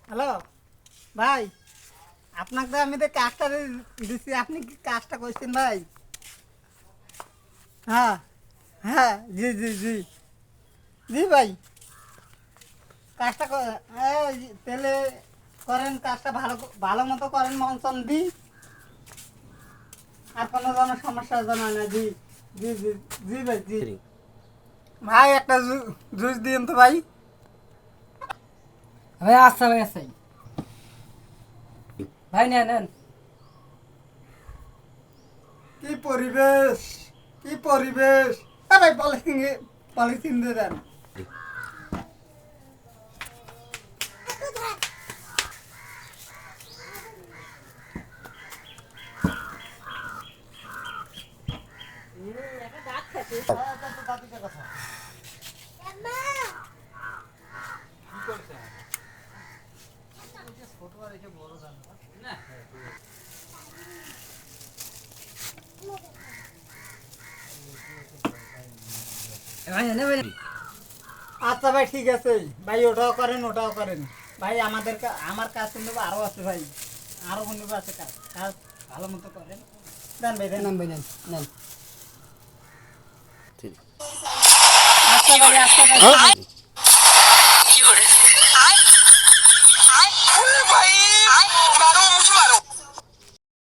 Hello ভাই, আপনাকে তো আমি তো কাজটা দিচ্ছি, আপনি কি কাজটা করছেন ভাই? হ্যাঁ, হ্যাঁ, জি জি জি জি ভাই, কাজটা তাহলে করেন, কাজটা ভালো ভালো মতো করেন, মন দি আর কোনো যেন সমস্যা যেন হয় না। জি জি জি জি ভাই, জি ভাই, একটা জুস দিন তো ভাই। ভাই আচ্ছা ভাই আচ্ছা ভাই নেন নেন। কি পরিবেশ, কি পরিবেশ! ভাই পলিথিন, পলিথিন দিয়ে দেন। ভাই এনে ভাই আচ্ছা ভাই, ঠিক আছে ভাই, ওটাও করেন ওটাও করেন ভাই। আমার কাজ কিন্তু আরও আছে ভাই, আরও কিন্তু আছে কাজ, কাজ ভালো মতো করেন। দেন ভাই, দেন। নেন ভাই নেন নেন। আচ্ছা ভাই, আচ্ছা ভাই।